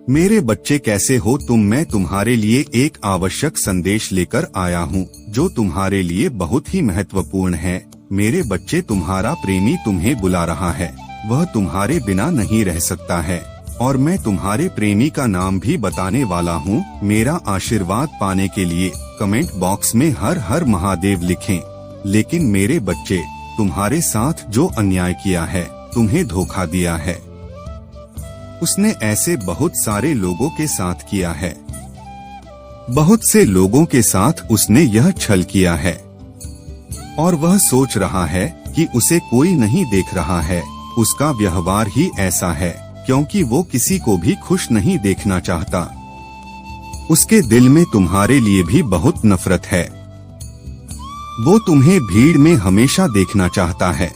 मेरे बच्चे कैसे हो तुम। मैं तुम्हारे लिए एक आवश्यक संदेश लेकर आया हूँ जो तुम्हारे लिए बहुत ही महत्वपूर्ण है। मेरे बच्चे, तुम्हारा प्रेमी तुम्हें बुला रहा है। वह तुम्हारे बिना नहीं रह सकता है और मैं तुम्हारे प्रेमी का नाम भी बताने वाला हूँ। मेरा आशीर्वाद पाने के लिए कमेंट बॉक्स में हर हर महादेव लिखें। लेकिन मेरे बच्चे, तुम्हारे साथ जो अन्याय किया है, तुम्हें धोखा दिया है, उसने ऐसे बहुत सारे लोगों के साथ किया है। बहुत से लोगों के साथ उसने यह छल किया है और वह सोच रहा है कि उसे कोई नहीं देख रहा है। उसका व्यवहार ही ऐसा है क्योंकि वो किसी को भी खुश नहीं देखना चाहता। उसके दिल में तुम्हारे लिए भी बहुत नफरत है। वो तुम्हें भीड़ में हमेशा देखना चाहता है।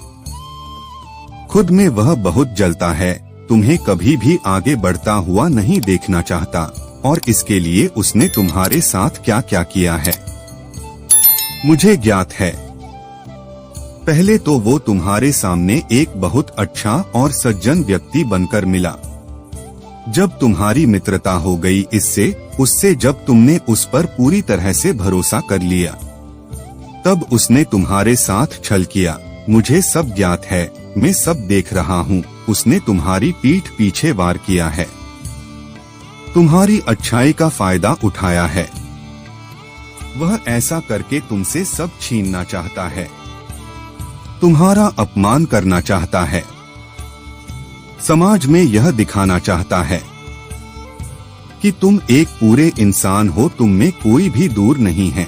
खुद में वह बहुत जलता है, तुम्हें कभी भी आगे बढ़ता हुआ नहीं देखना चाहता और इसके लिए उसने तुम्हारे साथ क्या क्या किया है मुझे ज्ञात है। पहले तो वो तुम्हारे सामने एक बहुत अच्छा और सज्जन व्यक्ति बनकर मिला। जब तुम्हारी मित्रता हो गई उससे जब तुमने उस पर पूरी तरह से भरोसा कर लिया, तब उसने तुम्हारे साथ छल किया। मुझे सब ज्ञात है, मैं सब देख रहा हूँ। उसने तुम्हारी पीठ पीछे वार किया है, तुम्हारी अच्छाई का फायदा उठाया है। वह ऐसा करके तुमसे सब छीनना चाहता है, तुम्हारा अपमान करना चाहता है, समाज में यह दिखाना चाहता है कि तुम एक पूरे इंसान हो, तुम में कोई भी दूर नहीं है।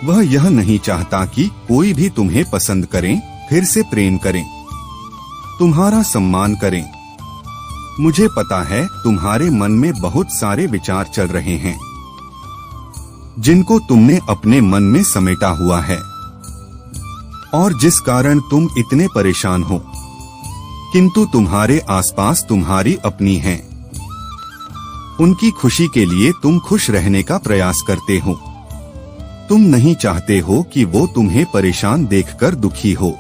वह यह नहीं चाहता कि कोई भी तुम्हें पसंद करें, फिर से प्रेम करें, तुम्हारा सम्मान करें। मुझे पता है तुम्हारे मन में बहुत सारे विचार चल रहे हैं जिनको तुमने अपने मन में समेटा हुआ है और जिस कारण तुम इतने परेशान हो। किंतु तुम्हारे आसपास तुम्हारी अपनी हैं। उनकी खुशी के लिए तुम खुश रहने का प्रयास करते हो। तुम नहीं चाहते हो कि वो तुम्हें परेशान देखकर दुखी हो।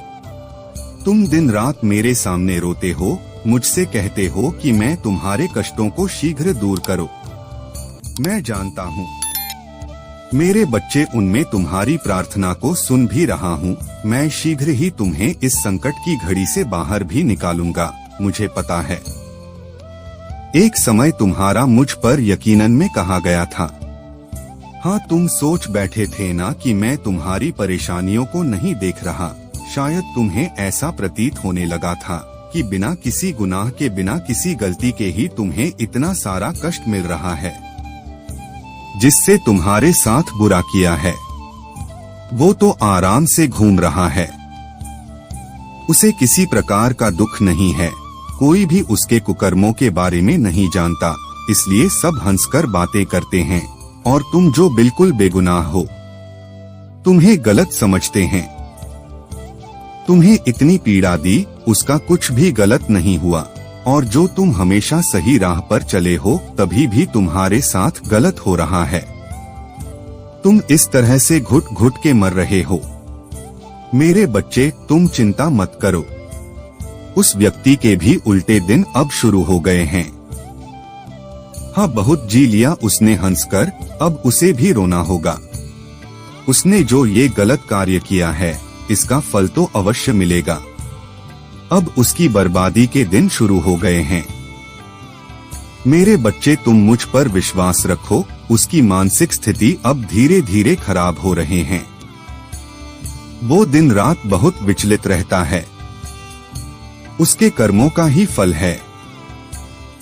तुम दिन रात मेरे सामने रोते हो, मुझसे कहते हो कि मैं तुम्हारे कष्टों को शीघ्र दूर करो। मैं जानता हूँ मेरे बच्चे, उनमें तुम्हारी प्रार्थना को सुन भी रहा हूँ। मैं शीघ्र ही तुम्हें इस संकट की घड़ी से बाहर भी निकालूंगा। मुझे पता है एक समय तुम्हारा मुझ पर यकीनन में कहा गया था। हाँ, तुम सोच बैठे थे ना कि मैं तुम्हारी परेशानियों को नहीं देख रहा। शायद तुम्हें ऐसा प्रतीत होने लगा था कि बिना किसी गुनाह के, बिना किसी गलती के ही तुम्हें इतना सारा कष्ट मिल रहा है। जिससे तुम्हारे साथ बुरा किया है वो तो आराम से घूम रहा है, उसे किसी प्रकार का दुख नहीं है। कोई भी उसके कुकर्मों के बारे में नहीं जानता, इसलिए सब हंसकर बातें करते हैं और तुम जो बिल्कुल बेगुनाह हो, तुम्हें गलत समझते हैं। तुम्हें इतनी पीड़ा दी, उसका कुछ भी गलत नहीं हुआ और जो तुम हमेशा सही राह पर चले हो, तभी भी तुम्हारे साथ गलत हो रहा है। तुम इस तरह से घुट घुट के मर रहे हो। मेरे बच्चे, तुम चिंता मत करो। उस व्यक्ति के भी उल्टे दिन अब शुरू हो गए हैं। हाँ, बहुत जी लिया उसने हंसकर, अब उसे भी रोना होगा। उसने जो ये गलत कार्य किया है, इसका फल तो अवश्य मिलेगा। अब उसकी बर्बादी के दिन शुरू हो गए हैं। मेरे बच्चे, तुम मुझ पर विश्वास रखो। उसकी मानसिक स्थिति अब धीरे धीरे खराब हो रहे हैं। वो दिन रात बहुत विचलित रहता है। उसके कर्मों का ही फल है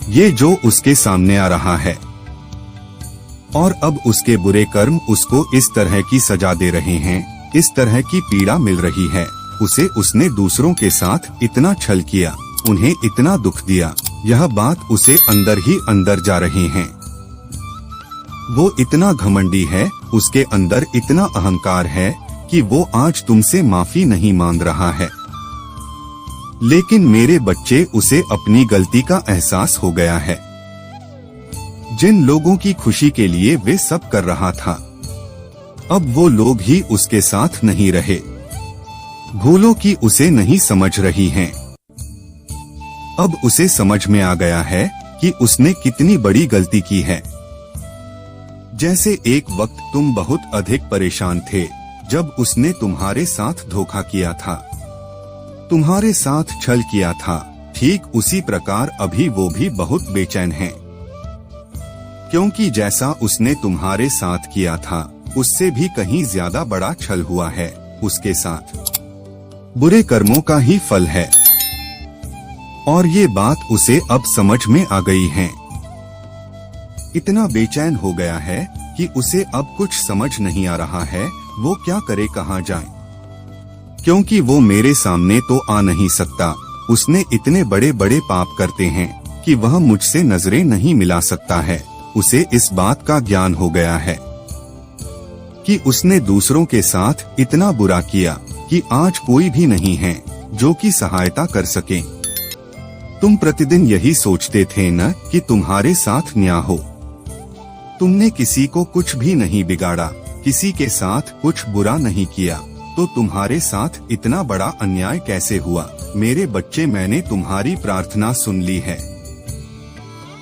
ये जो उसके सामने आ रहा है और अब उसके बुरे कर्म उसको इस तरह की सजा दे रहे हैं, इस तरह की पीड़ा मिल रही है उसे। उसने दूसरों के साथ इतना छल किया, उन्हें इतना दुख दिया, यह बात उसे अंदर ही अंदर जा रही है। वो इतना घमंडी है, उसके अंदर इतना अहंकार है कि वो आज तुमसे माफी नहीं मांग रहा है। लेकिन मेरे बच्चे, उसे अपनी गलती का एहसास हो गया है। जिन लोगों की खुशी के लिए वे सब कर रहा था, अब वो लोग ही उसके साथ नहीं रहे। भूलों की उसे नहीं समझ रही हैं। अब उसे समझ में आ गया है कि उसने कितनी बड़ी गलती की है। जैसे एक वक्त तुम बहुत अधिक परेशान थे जब उसने तुम्हारे साथ धोखा किया था, तुम्हारे साथ छल किया था, ठीक उसी प्रकार अभी वो भी बहुत बेचैन है, क्योंकि जैसा उसने तुम्हारे साथ किया था उससे भी कहीं ज्यादा बड़ा छल हुआ है उसके साथ। बुरे कर्मों का ही फल है, और ये बात उसे अब समझ में आ गई है। इतना बेचैन हो गया है कि उसे अब कुछ समझ नहीं आ रहा है वो क्या करे, कहाँ जाए, क्योंकि वो मेरे सामने तो आ नहीं सकता। उसने इतने बड़े बड़े पाप करते हैं कि वह मुझसे नजरें नहीं मिला सकता है। उसे इस बात का ज्ञान हो गया है कि उसने दूसरों के साथ इतना बुरा किया कि आज कोई भी नहीं है जो कि सहायता कर सके। तुम प्रतिदिन यही सोचते थे न कि तुम्हारे साथ न्याय हो। तुमने किसी को कुछ भी नहीं बिगाड़ा, किसी के साथ कुछ बुरा नहीं किया, तो तुम्हारे साथ इतना बड़ा अन्याय कैसे हुआ? मेरे बच्चे, मैंने तुम्हारी प्रार्थना सुन ली है।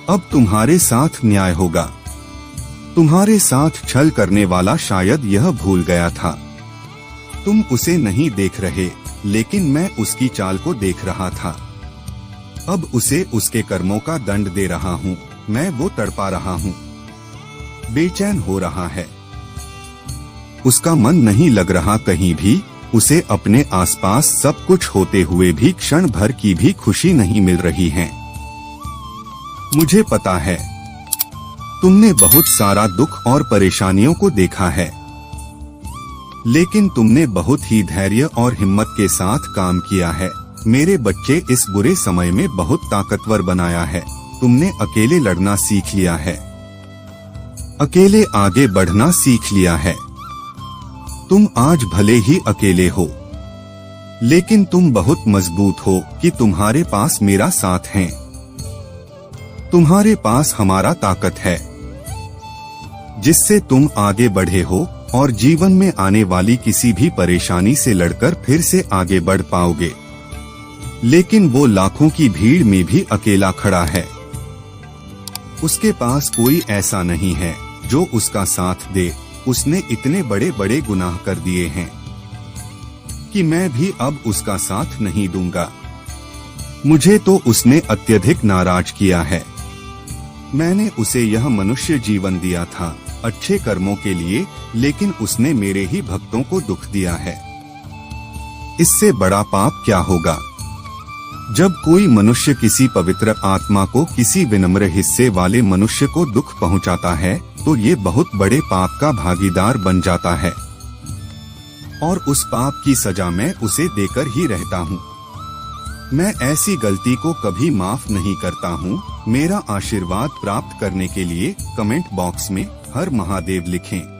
अब तुम्हारे साथ न्याय होगा। तुम्हारे साथ छल करने वाला शायद यह भूल गया था। तुम उसे नहीं देख रहे, लेकिन मैं उसकी चाल को देख रहा था। अब उसे उसके कर्मों का दंड दे रहा हूँ। मैं वो तड़पा रहा हूँ, बेचैन हो रहा है। उसका मन नहीं लग रहा कहीं भी। उसे अपने आसपास सब कुछ होते हुए भी क्षण भर की भी खुशी नहीं मिल रही है। मुझे पता है तुमने बहुत सारा दुख और परेशानियों को देखा है, लेकिन तुमने बहुत ही धैर्य और हिम्मत के साथ काम किया है। मेरे बच्चे, इस बुरे समय में बहुत ताकतवर बनाया है। तुमने अकेले लड़ना सीख लिया है, अकेले आगे बढ़ना सीख लिया है। तुम आज भले ही अकेले हो, लेकिन तुम बहुत मजबूत हो कि तुम्हारे पास मेरा साथ है, तुम्हारे पास हमारा ताकत है, जिससे तुम आगे बढ़े हो और जीवन में आने वाली किसी भी परेशानी से लड़कर फिर से आगे बढ़ पाओगे। लेकिन वो लाखों की भीड़ में भी अकेला खड़ा है। उसके पास कोई ऐसा नहीं है जो उसका साथ दे। उसने इतने बड़े बड़े गुनाह कर दिए हैं कि मैं भी अब उसका साथ नहीं दूंगा। मुझे तो उसने अत्यधिक नाराज किया है। मैंने उसे यह मनुष्य जीवन दिया था अच्छे कर्मों के लिए, लेकिन उसने मेरे ही भक्तों को दुख दिया है। इससे बड़ा पाप क्या होगा? जब कोई मनुष्य किसी पवित्र आत्मा को, किसी विनम्र हिस्से वाले मनुष्य को दुख पहुंचाता है, तो ये बहुत बड़े पाप का भागीदार बन जाता है, और उस पाप की सजा मैं उसे देकर ही रहता हूँ। मैं ऐसी गलती को कभी माफ नहीं करता हूँ। मेरा आशीर्वाद प्राप्त करने के लिए कमेंट बॉक्स में हर महादेव लिखें।